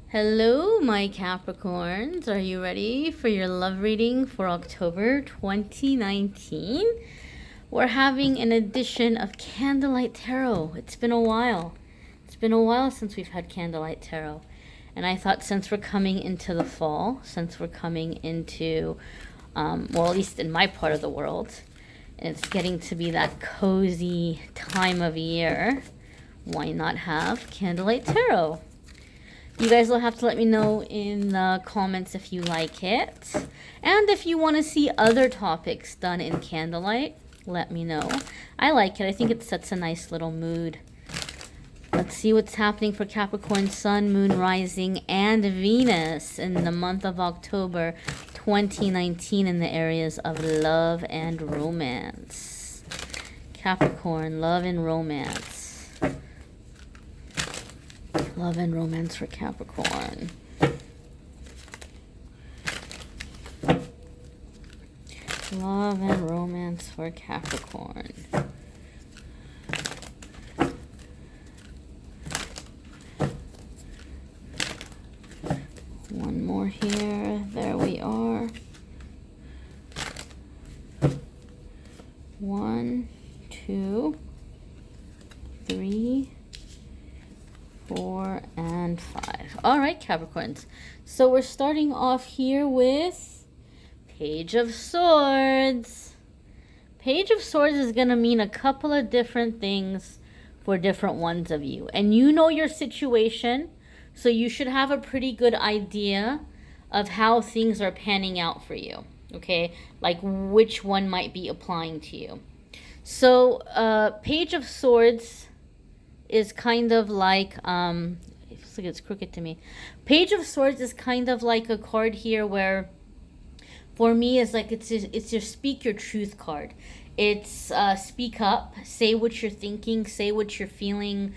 Hello, my Capricorns. Are you ready for your love reading for October 2019? We're having an edition of Candlelight Tarot. It's been a while. It's been a while since we've had Candlelight Tarot. And I thought since we're coming into the fall, since we're coming into, well, at least in my part of the world, it's getting to be that cozy time of year, why not have Candlelight Tarot? You guys will have to let me know in the comments if you like it. And if you want to see other topics done in candlelight, let me know. I like it. I think it sets a nice little mood. Let's see what's happening for Capricorn Sun, Moon, Rising, and Venus in the month of October 2019 in the areas of love and romance. Capricorn, love and romance. Love and romance for Capricorn. Love and romance for Capricorn. One more here. There we are. 1, 2, 3, 4, and 5. All right, Capricorns. So we're starting off here with Page of Swords. Page of Swords is going to mean a couple of different things for different ones of you. And you know your situation, so you should have a pretty good idea of how things are panning out for you. Okay? Like which one might be applying to you. So, Page of Swords is kind of like, it feels like it's crooked to me. Page of Swords is kind of like a card here where, for me, is like it's your speak your truth card. It's speak up, say what you're thinking, say what you're feeling,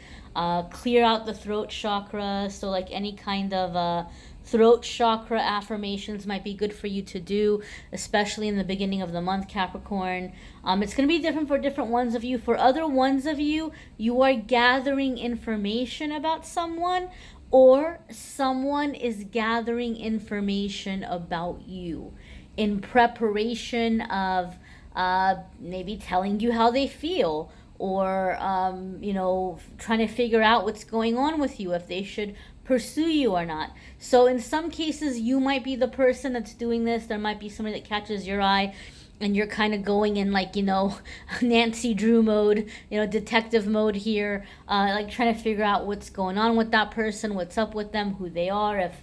clear out the throat chakra. So like any kind of throat chakra affirmations might be good for you to do, especially in the beginning of the month, Capricorn. It's going to be different for different ones of you. For other ones of you, you are gathering information about someone, or someone is gathering information about you in preparation of maybe telling you how they feel, or trying to figure out what's going on with you, if they should pursue you or not. So in some cases, you might be the person that's doing this. There might be somebody that catches your eye, and you're kind of going in like, Nancy Drew mode, detective mode here, like trying to figure out what's going on with that person, what's up with them, who they are, if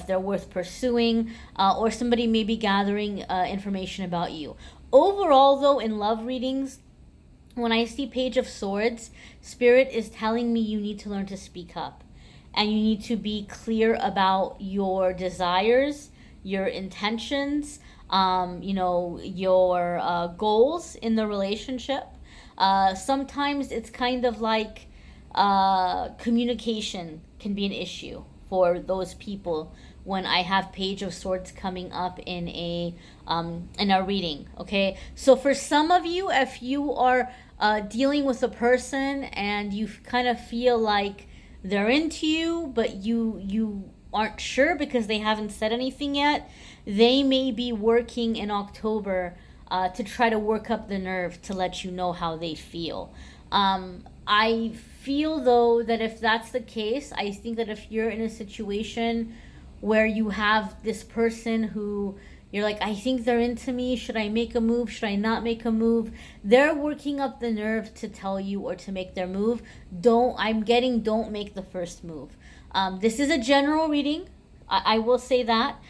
they're worth pursuing, or somebody may be gathering information about you. Overall, though, in love readings, when I see Page of Swords, Spirit is telling me you need to learn to speak up. And you need to be clear about your desires, your intentions, your goals in the relationship. Sometimes it's kind of like communication can be an issue for those people when I have Page of Swords coming up in a reading. Okay, so for some of you, if you are dealing with a person and you kind of feel like they're into you, but you aren't sure because they haven't said anything yet, they may be working in October to try to work up the nerve to let you know how they feel. I feel, though, that if that's the case, I think that if you're in a situation where you have this person who you're like, I think they're into me, should I make a move, should I not make a move, they're working up the nerve to tell you or to make their move. Don't make the first move. This is a general reading, I will say that.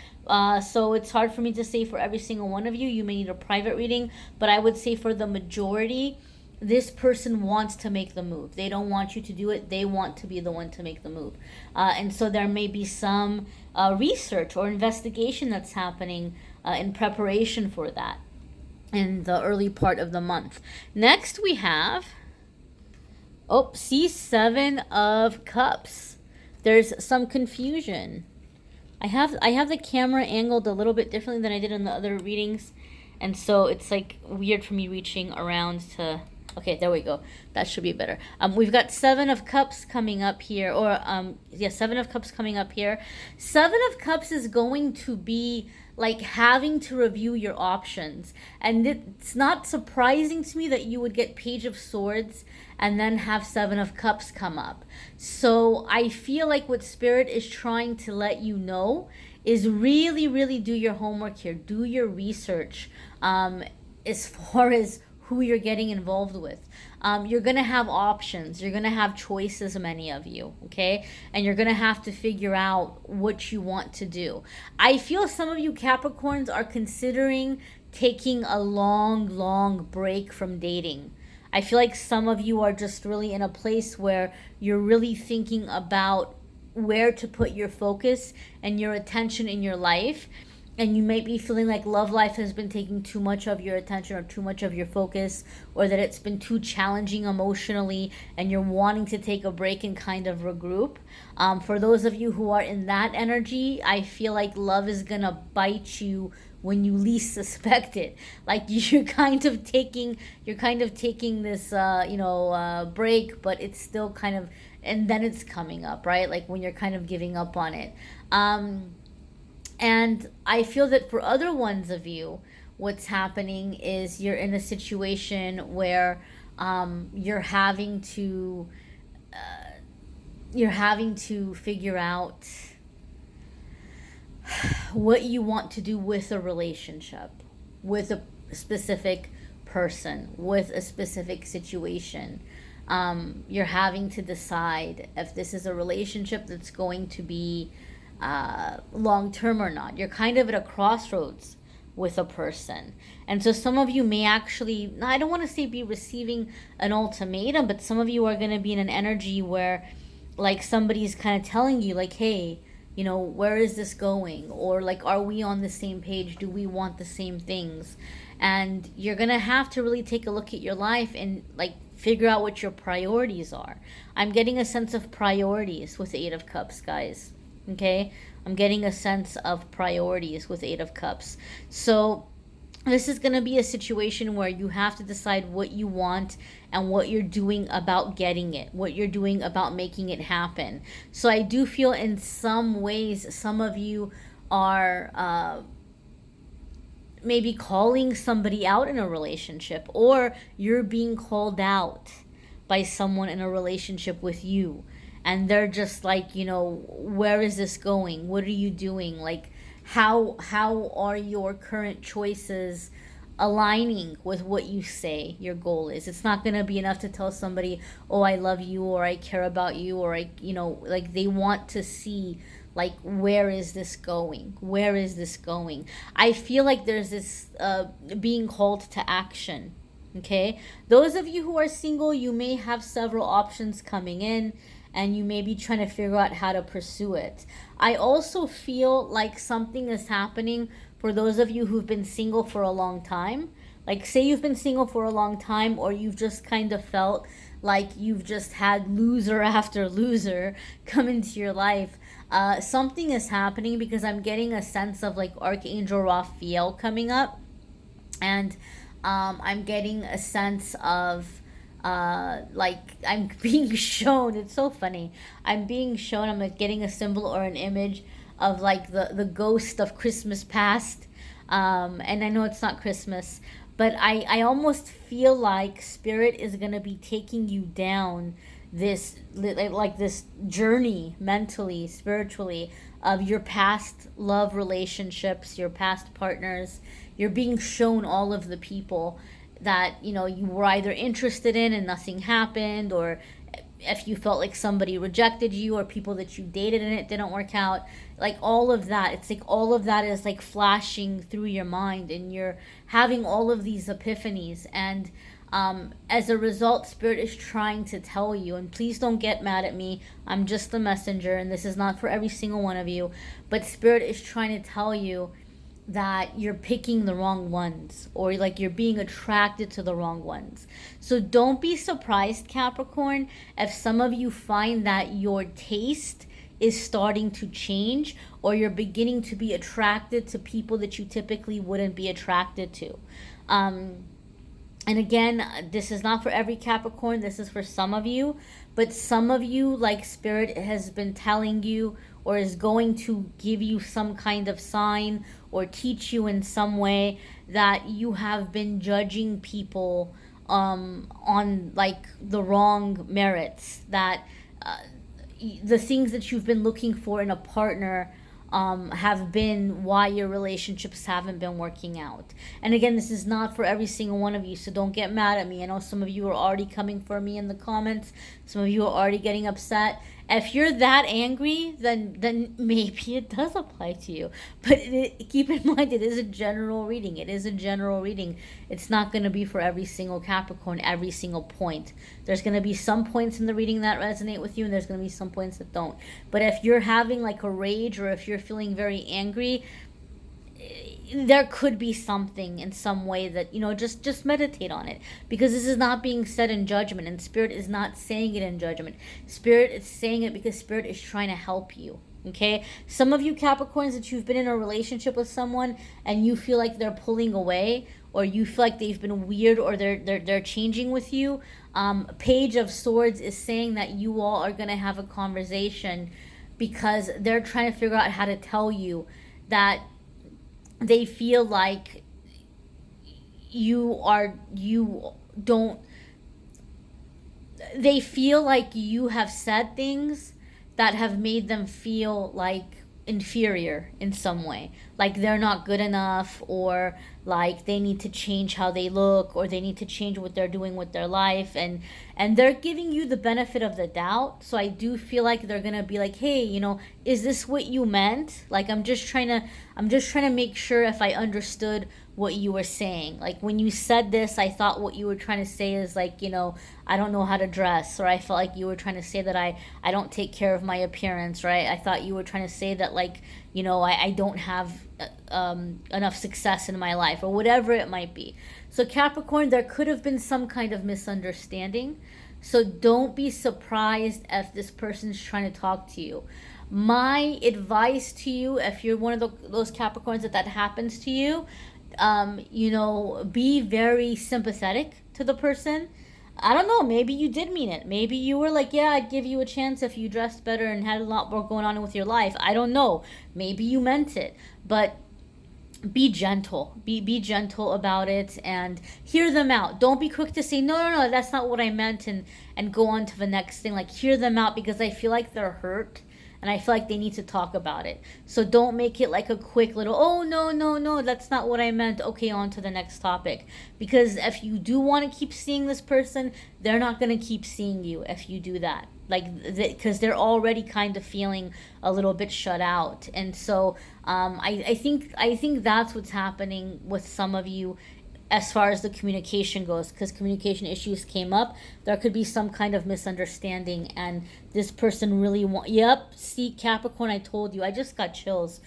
So it's hard for me to say for every single one of you. You may need a private reading, but I would say for the majority, this person wants to make the move. They don't want you to do it. They want to be the one to make the move. And so there may be some research or investigation that's happening in preparation for that in the early part of the month. Next we have, C7 of Cups. There's some confusion. I have the camera angled a little bit differently than I did in the other readings, and so it's like weird for me reaching around to Okay, there we go. That should be better. We've got 7 of Cups coming up here, or yeah, 7 of Cups coming up here. 7 of Cups is going to be like having to review your options, and it's not surprising to me that you would get Page of Swords and then have 7 of Cups come up. So I feel like what Spirit is trying to let you know is really, really do your homework here, do your research, as far as who you're getting involved with. You're going to have options. You're going to have choices, many of you, okay? And you're going to have to figure out what you want to do. I feel some of you Capricorns are considering taking a long break from dating. I feel like some of you are just really in a place where you're really thinking about where to put your focus and your attention in your life. And you might be feeling like love life has been taking too much of your attention or too much of your focus, or that it's been too challenging emotionally and you're wanting to take a break and kind of regroup. For those of you who are in that energy, I feel like love is going to bite you when you least suspect it. Like you're kind of taking this, break, but it's still kind of, and then it's coming up, right? Like when you're kind of giving up on it. And I feel that for other ones of you, what's happening is you're in a situation where you're having to figure out what you want to do with a relationship, with a specific person, with a specific situation. You're having to decide if this is a relationship that's going to be long-term or not. You're kind of at a crossroads with a person. And so some of you may actually, I don't want to say be receiving an ultimatum, but some of you are going to be in an energy where like somebody's kind of telling you like, hey, where is this going? Or like, are we on the same page? Do we want the same things? And you're going to have to really take a look at your life and like figure out what your priorities are. I'm getting a sense of priorities with the 8 of Cups, guys. Okay, I'm getting a sense of priorities with 8 of Cups. So this is going to be a situation where you have to decide what you want and what you're doing about getting it, what you're doing about making it happen. So I do feel in some ways some of you are maybe calling somebody out in a relationship, or you're being called out by someone in a relationship with you. And they're just like, where is this going? What are you doing? Like, how are your current choices aligning with what you say your goal is? It's not going to be enough to tell somebody, oh, I love you, or I care about you, or like they want to see, like, where is this going? Where is this going? I feel like there's this being called to action. Okay? Those of you who are single, you may have several options coming in, and you may be trying to figure out how to pursue it. I also feel like something is happening for those of you who've been single for a long time. Like, say you've been single for a long time, or you've just kind of felt like you've just had loser after loser come into your life. Something is happening because I'm getting a sense of like Archangel Raphael coming up. And I'm getting a sense of like I'm being shown, it's so funny, I'm like getting a symbol or an image of like the ghost of Christmas past, and I know it's not Christmas, but I almost feel like Spirit is going to be taking you down this like this journey mentally, spiritually, of your past love relationships, your past partners. You're being shown all of the people that you were either interested in and nothing happened, or if you felt like somebody rejected you, or people that you dated and it didn't work out. Like all of that, it's like all of that is like flashing through your mind, and you're having all of these epiphanies. And as a result, Spirit is trying to tell you, and please don't get mad at me, I'm just the messenger, and this is not for every single one of you, but Spirit is trying to tell you that you're picking the wrong ones, or like you're being attracted to the wrong ones. So don't be surprised, Capricorn, if some of you find that your taste is starting to change, or you're beginning to be attracted to people that you typically wouldn't be attracted to. And again, this is not for every Capricorn. This is for some of you. But some of you, like Spirit has been telling you or is going to give you some kind of sign or teach you in some way that you have been judging people on like the wrong merits. That the things that you've been looking for in a partner have been why your relationships haven't been working out. And again, this is not for every single one of you, so don't get mad at me. I know some of you are already coming for me in the comments. Some of you are already getting upset. If you're that angry, then maybe it does apply to you. But keep in mind, it is a general reading. It is a general reading. It's not going to be for every single Capricorn, every single point. There's going to be some points in the reading that resonate with you, and there's going to be some points that don't. But if you're having like a rage, or if you're feeling very angry, there could be something in some way that, just meditate on it, because this is not being said in judgment, and Spirit is not saying it in judgment. Spirit is saying it because Spirit is trying to help you. Okay, some of you Capricorns, that you've been in a relationship with someone and you feel like they're pulling away, or you feel like they've been weird, or they're changing with you. Page of Swords is saying that you all are going to have a conversation, because they're trying to figure out how to tell you that they feel like they feel like you have said things that have made them feel like inferior in some way, like they're not good enough, or like they need to change how they look, or they need to change what they're doing with their life, and they're giving you the benefit of the doubt. So I do feel like they're gonna be like, hey, is this what you meant? Like, I'm just trying to make sure if I understood what you were saying. Like, when you said this, I thought what you were trying to say is like, I don't know how to dress, or I felt like you were trying to say that I don't take care of my appearance, right? I thought you were trying to say that, like, I don't have enough success in my life, or whatever it might be. So Capricorn, there could have been some kind of misunderstanding. So don't be surprised if this person's trying to talk to you. My advice to you, if you're one of those Capricorns that happens to you, be very sympathetic to the person. I don't know, maybe you did mean it. Maybe you were like, yeah, I'd give you a chance if you dressed better and had a lot more going on with your life. I don't know. Maybe you meant it. But be gentle. Be gentle about it, and hear them out. Don't be quick to say, no, that's not what I meant, and go on to the next thing. Like, hear them out, because I feel like they're hurt, and I feel like they need to talk about it. So don't make it like a quick little, oh, no, that's not what I meant. Okay, on to the next topic. Because if you do want to keep seeing this person, they're not going to keep seeing you if you do that. Like, because they're already kind of feeling a little bit shut out. And so I think that's what's happening with some of you as far as the communication goes, because communication issues came up. There could be some kind of misunderstanding, and this person really see, Capricorn, I told you, I just got chills.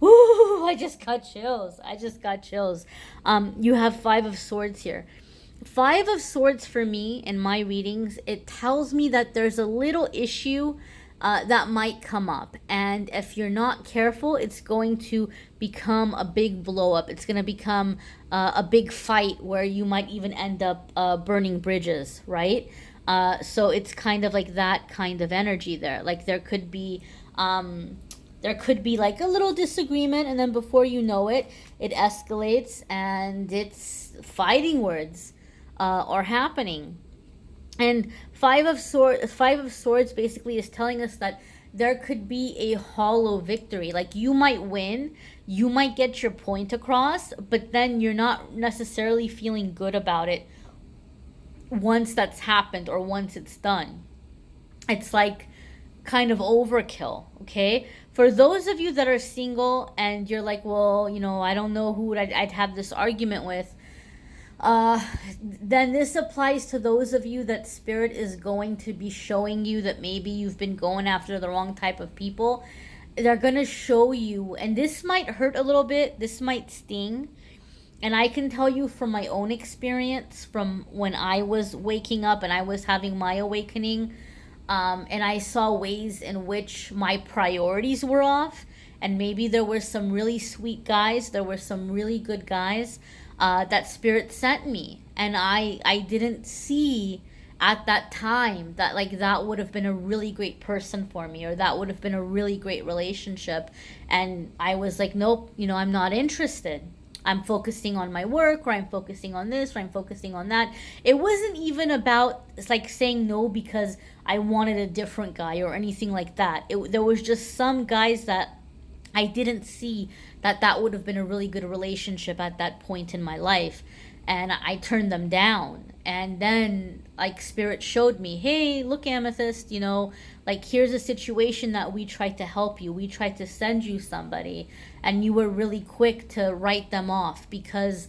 Ooh, I just got chills. You have 5 of Swords here. 5 of Swords for me in my readings, it tells me that there's a little issue that might come up, and if you're not careful, it's going to become a big blow up. It's going to become a big fight where you might even end up burning bridges, right? So it's kind of like that kind of energy there. Like, there could be like a little disagreement, and then before you know it, it escalates, and it's fighting words are happening. And 5 of Swords basically is telling us that there could be a hollow victory. Like, you might win, you might get your point across, but then you're not necessarily feeling good about it once that's happened, or once it's done. It's like kind of overkill, okay? For those of you that are single and you're like, well, I don't know who I'd have this argument with, then this applies to those of you that Spirit is going to be showing you that maybe you've been going after the wrong type of people. They're going to show you, and this might hurt a little bit, this might sting, and I can tell you from my own experience, from when I was waking up and I was having my awakening, and I saw ways in which my priorities were off, and maybe there were some really sweet guys, there were some really good guys that Spirit sent me, And I didn't see at that time that like that would have been a really great person for me, or that would have been a really great relationship. And I was like, nope, you know, I'm not interested. I'm focusing on my work, or I'm focusing on this, or I'm focusing on that. It wasn't even about like saying no because I wanted a different guy or anything like that. There was just some guys that I didn't see that that would have been a really good relationship at that point in my life, and I turned them down. And then like spirit showed me, hey, look, Amethyst, you know, like here's a situation that we tried to help you, we tried to send you somebody, and you were really quick to write them off because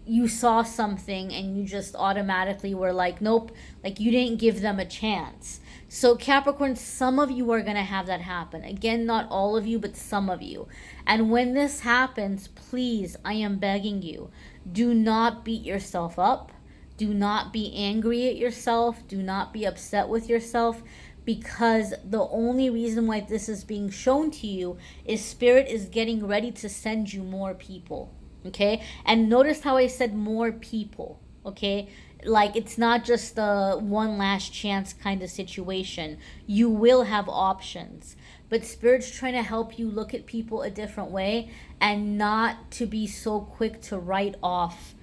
you saw something and you just automatically were like, nope, like you didn't give them a chance. So Capricorn, some of you are going to have that happen. Again, not all of you, but some of you. And when this happens, please, I am begging you, do not beat yourself up. Do not be angry at yourself. Do not be upset with yourself, because the only reason why this is being shown to you is Spirit is getting ready to send you more people. Okay? And notice how I said more people. Okay? Like it's not just the one last chance kind of situation. You will have options. But Spirit's trying to help you look at people a different way and not to be so quick to write off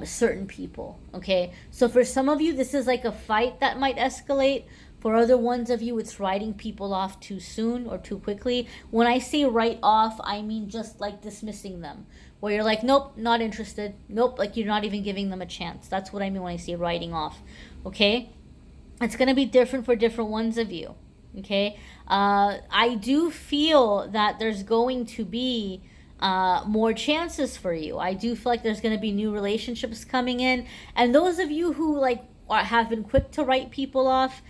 certain people. Okay? So for some of you, this is like a fight that might escalate. For other ones of you, it's writing people off too soon or too quickly. When I say write off, I mean just like dismissing them. Where you're like, nope, not interested. Nope, like you're not even giving them a chance. That's what I mean when I say writing off. Okay? It's going to be different for different ones of you. Okay? I do feel that there's going to be more chances for you. I do feel like there's going to be new relationships coming in. And those of you who like have been quick to write people off,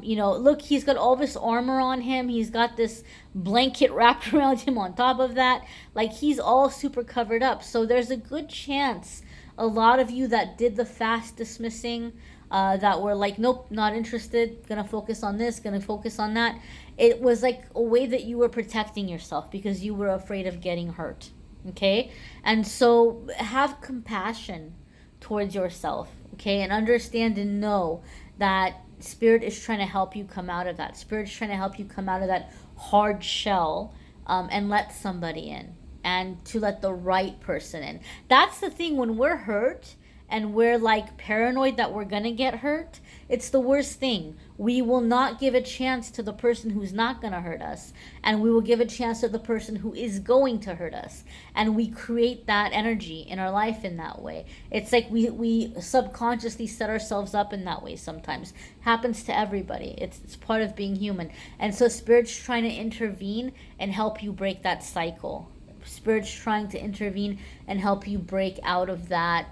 you know, look, he's got all this armor on him. He's got this blanket wrapped around him on top of that. Like he's all super covered up. So there's a good chance a lot of you that did the fast dismissing, that were like, nope, not interested, gonna focus on this, gonna focus on that. It was like a way that you were protecting yourself because you were afraid of getting hurt. Okay? And so have compassion towards yourself. Okay? And understand and know that Spirit is trying to help you come out of that. Spirit's trying to help you come out of that hard shell, and let somebody in, and to let the right person in. That's the thing, when we're hurt and we're like paranoid that we're gonna get hurt, it's the worst thing. We will not give a chance to the person who's not gonna hurt us, and we will give a chance to the person who is going to hurt us, and we create that energy in our life in that way. It's like we subconsciously set ourselves up in that way sometimes. Happens to everybody. It's part of being human. And so Spirit's trying to intervene and help you break that cycle. Spirit's trying to intervene and help you break out of that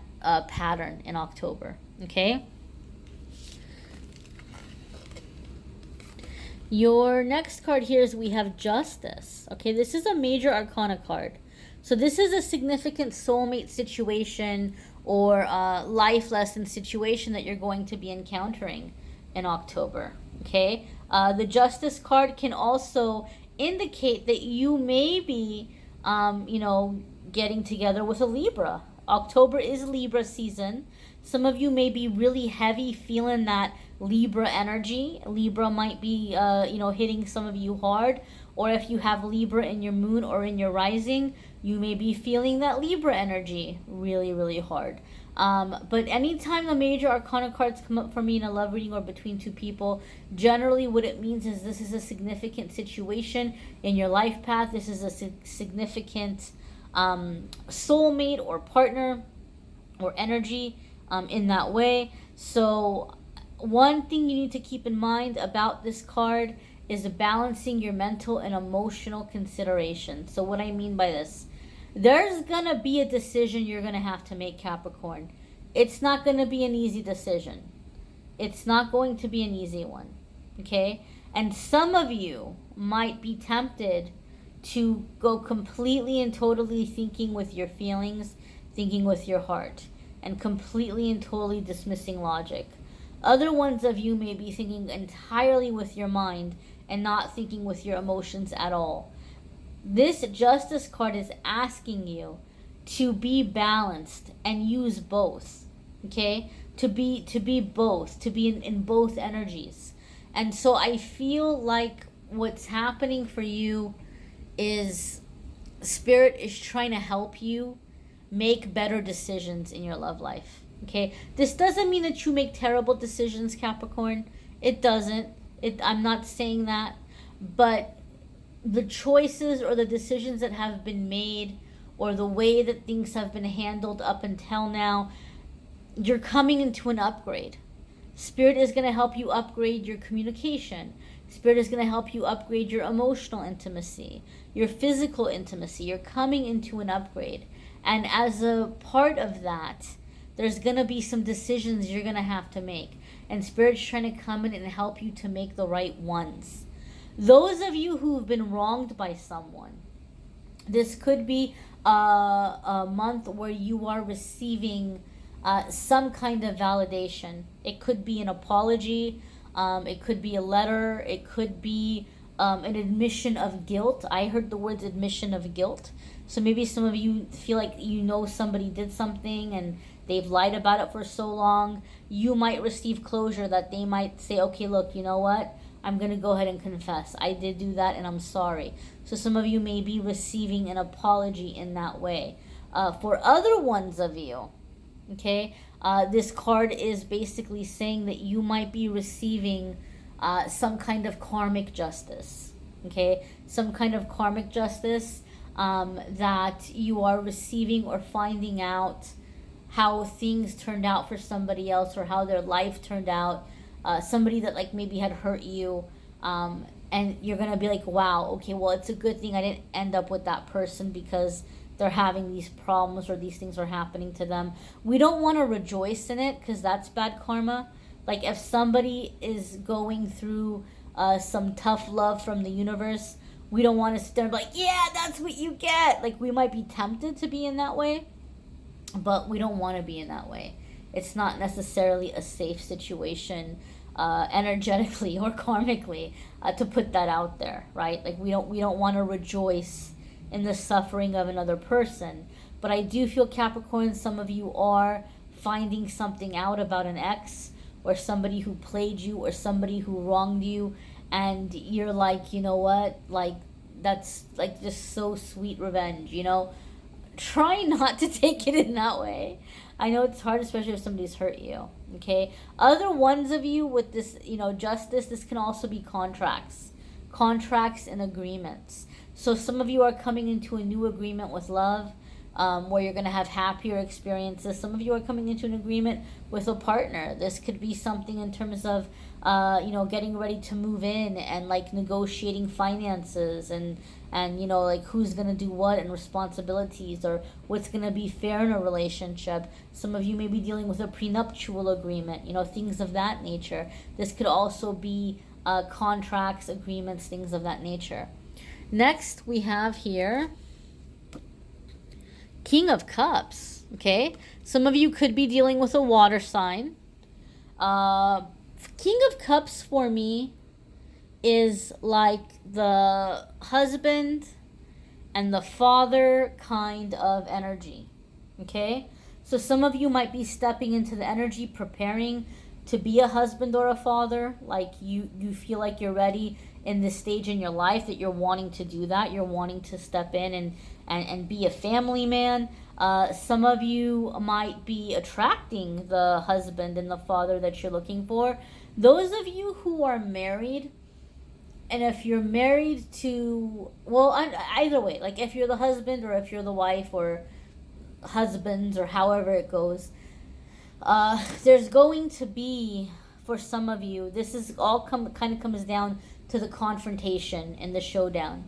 pattern in October. Okay? Your next card here is we have Justice. Okay, this is a major arcana card. So this is a significant soulmate situation or life lesson situation that you're going to be encountering in October. Okay? The Justice card can also indicate that you may be, you know, getting together with a Libra. October is Libra season. Some of you may be really heavy feeling that Libra energy. Libra might be, you know, hitting some of you hard. Or if you have Libra in your moon or in your rising, you may be feeling that Libra energy really, really hard. But anytime the major arcana cards come up for me in a love reading or between two people, generally what it means is this is a significant situation in your life path. This is a significant soulmate or partner or energy in that way. So one thing you need to keep in mind about this card is balancing your mental and emotional consideration. So what I mean by this, there's gonna be a decision you're gonna have to make, Capricorn. It's not gonna be an easy decision. It's not going to be an easy one. Okay? And some of you might be tempted to go completely and totally thinking with your feelings, thinking with your heart, and completely and totally dismissing logic. Other ones of you may be thinking entirely with your mind and not thinking with your emotions at all. This Justice card is asking you to be balanced and use both. okay? To be both, to be in both energies. And so I feel like what's happening for you is Spirit is trying to help you make better decisions in your love life. Okay? This doesn't mean that you make terrible decisions, Capricorn. It doesn't. I'm not saying that. But the choices or the decisions that have been made or the way that things have been handled up until now, you're coming into an upgrade. Spirit is going to help you upgrade your communication. Spirit is going to help you upgrade your emotional intimacy, your physical intimacy. You're coming into an upgrade. And as a part of that, there's going to be some decisions you're going to have to make. And Spirit's trying to come in and help you to make the right ones. Those of you who've been wronged by someone, this could be a month where you are receiving some kind of validation. It could be an apology. It could be a letter. It could be an admission of guilt. I heard the words admission of guilt. So maybe some of you feel like you know somebody did something and they've lied about it for so long. You might receive closure that they might say, okay, look, you know what? I'm going to go ahead and confess. I did do that and I'm sorry. So some of you may be receiving an apology in that way. For other ones of you, okay, this card is basically saying that you might be receiving some kind of karmic justice, okay? Some kind of karmic justice that you are receiving or finding out how things turned out for somebody else or how their life turned out. Somebody that like maybe had hurt you, and you're going to be like, wow, okay, well, it's a good thing I didn't end up with that person because they're having these problems or these things are happening to them. We don't want to rejoice in it because that's bad karma. Like if somebody is going through some tough love from the universe, we don't want to sit there and be like, yeah, that's what you get. Like we might be tempted to be in that way, but we don't want to be in that way. It's not necessarily a safe situation energetically or karmically to put that out there, right? Like we don't want to rejoice in the suffering of another person. But I do feel, Capricorn, some of you are finding something out about an ex or somebody who played you or somebody who wronged you, and you're like, you know what, like that's like just so sweet revenge, you know? Try not to take it in that way. I know it's hard, especially if somebody's hurt you, okay? Other ones of you with this, you know, justice, this can also be contracts and agreements. So some of you are coming into a new agreement with love, where you're going to have happier experiences. Some of you are coming into an agreement with a partner. This could be something in terms of, you know, getting ready to move in and like negotiating finances and you know, like who's going to do what and responsibilities or what's going to be fair in a relationship. Some of you may be dealing with a prenuptial agreement, you know, things of that nature. This could also be contracts, agreements, things of that nature. Next, we have here King of Cups, okay? Some of you could be dealing with a water sign. King of Cups for me is like the husband and the father kind of energy, okay? So some of you might be stepping into the energy, preparing to be a husband or a father. Like you feel like you're ready in this stage in your life that you're wanting to do that. You're wanting to step in and be a family man. Some of you might be attracting the husband and the father that you're looking for. Those of you who are married, and if you're married to, well, either way, like if you're the husband or if you're the wife or husbands or however it goes, there's going to be, for some of you, this is all kind of comes down to the confrontation and the showdown.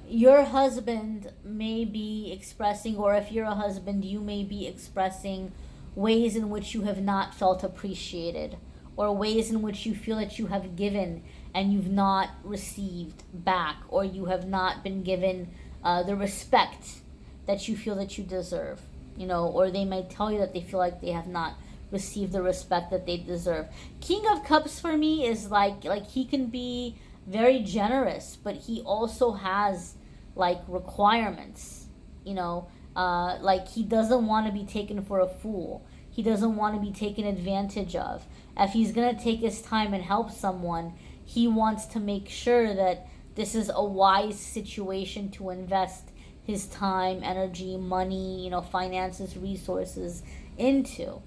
Your husband may be expressing, or if you're a husband, you may be expressing ways in which you have not felt appreciated, or ways in which you feel that you have given and you've not received back, or you have not been given the respect that you feel that you deserve, you know, or they may tell you that they feel like they have not received the respect that they deserve. King of Cups for me is like he can be very generous, but he also has like requirements, you know, Like he doesn't want to be taken for a fool. He doesn't want to be taken advantage of. If he's going to take his time and help someone, he wants to make sure that this is a wise situation to invest his time, energy, money, finances, resources into.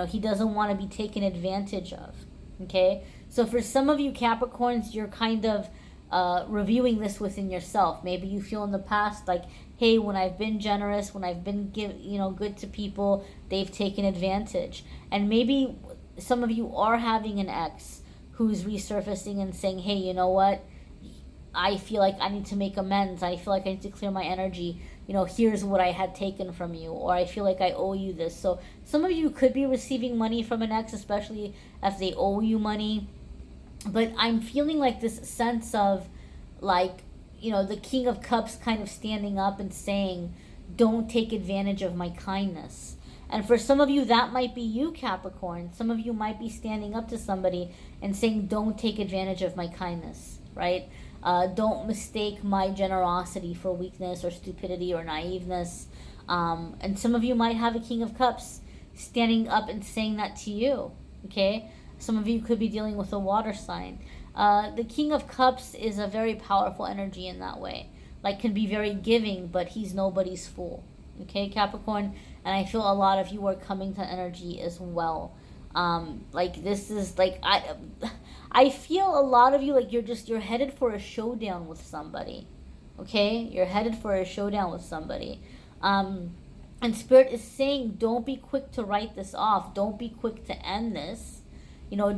He doesn't want to be taken advantage of. Okay? So for some of you Capricorns, you're kind of reviewing this within yourself. Maybe you feel in the past like, hey, when I've been generous, when I've been good to people, they've taken advantage. And maybe some of you are having an ex who's resurfacing and saying, hey, you know what? I feel like I need to make amends. I feel like I need to clear my energy. Here's what I had taken from you, or I feel like I owe you this. So some of you could be receiving money from an ex, especially if they owe you money. But I'm feeling like this sense of like, the King of Cups kind of standing up and saying, don't take advantage of my kindness. And for some of you, that might be you, Capricorn. Some of you might be standing up to somebody and saying, don't take advantage of my kindness, right? Don't mistake my generosity for weakness or stupidity or naiveness. And some of you might have a King of Cups standing up and saying that to you, okay? Some of you could be dealing with a water sign. The King of Cups is a very powerful energy in that way. Like, can be very giving, but he's nobody's fool. Okay, Capricorn? And I feel a lot of you are coming to energy as well. Like, this is, like, I feel a lot of you, like, you're headed for a showdown with somebody. Okay? You're headed for a showdown with somebody. And Spirit is saying, don't be quick to write this off. Don't be quick to end this.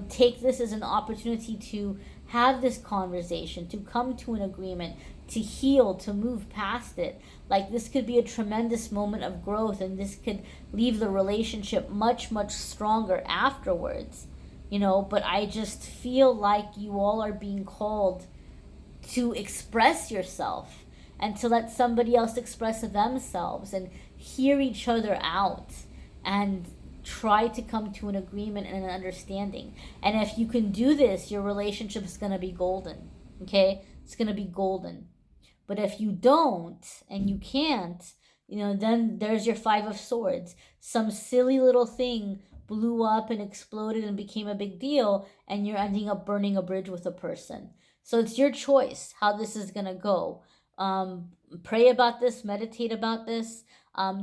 Take this as an opportunity to have this conversation, to come to an agreement, to heal, to move past it. Like, this could be a tremendous moment of growth, and this could leave the relationship much, much stronger afterwards. But I just feel like you all are being called to express yourself and to let somebody else express themselves and hear each other out and try to come to an agreement and an understanding. And if you can do this, your relationship is going to be golden. Okay? It's going to be golden. But if you don't and you can't, then there's your Five of Swords. Some silly little thing blew up and exploded and became a big deal, and you're ending up burning a bridge with a person. So it's your choice how this is going to go. Pray about this, meditate about this.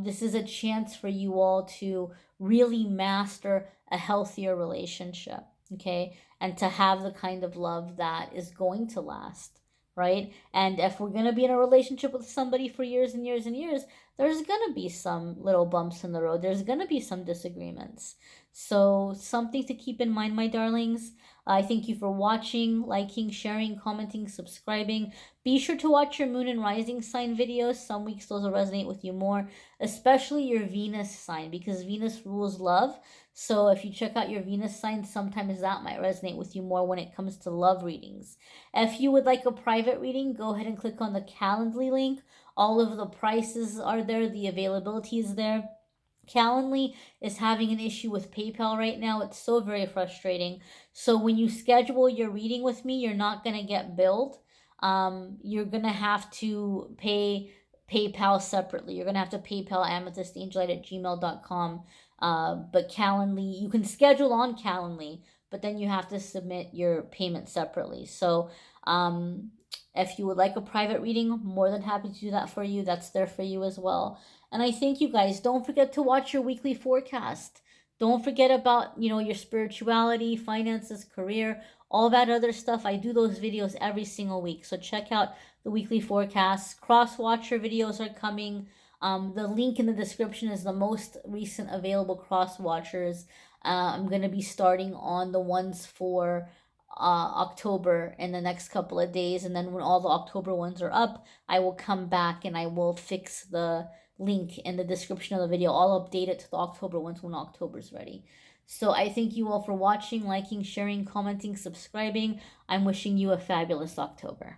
This is a chance for you all to really master a healthier relationship, okay? And to have the kind of love that is going to last, right? And if we're going to be in a relationship with somebody for years and years and years, there's going to be some little bumps in the road. There's going to be some disagreements. So something to keep in mind, my darlings. I thank you for watching, liking, sharing, commenting, subscribing. Be sure to watch your moon and rising sign videos. Some weeks those will resonate with you more, especially your Venus sign, because Venus rules love. So if you check out your Venus sign, sometimes that might resonate with you more when it comes to love readings. If you would like a private reading, go ahead and click on the Calendly link. All of the prices are there. The availability is there. Calendly is having an issue with PayPal right now. It's so very frustrating. So when you schedule your reading with me, you're not going to get billed. You're going to have to pay PayPal separately. You're going to have to PayPal amethystangellight@gmail.com. But Calendly, you can schedule on Calendly, but then you have to submit your payment separately. So if you would like a private reading, I'm more than happy to do that for you. That's there for you as well. And I thank you guys. Don't forget to watch your weekly forecast. Don't forget about, your spirituality, finances, career, all that other stuff. I do those videos every single week. So check out the weekly forecasts. CrossWatcher videos are coming. The link in the description is the most recent available CrossWatchers. I'm going to be starting on the ones for October in the next couple of days. And then when all the October ones are up, I will come back and I will fix the link in the description of the video. I'll update it to the October ones when October's ready. So I thank you all for watching, liking, sharing, commenting, subscribing. I'm wishing you a fabulous October.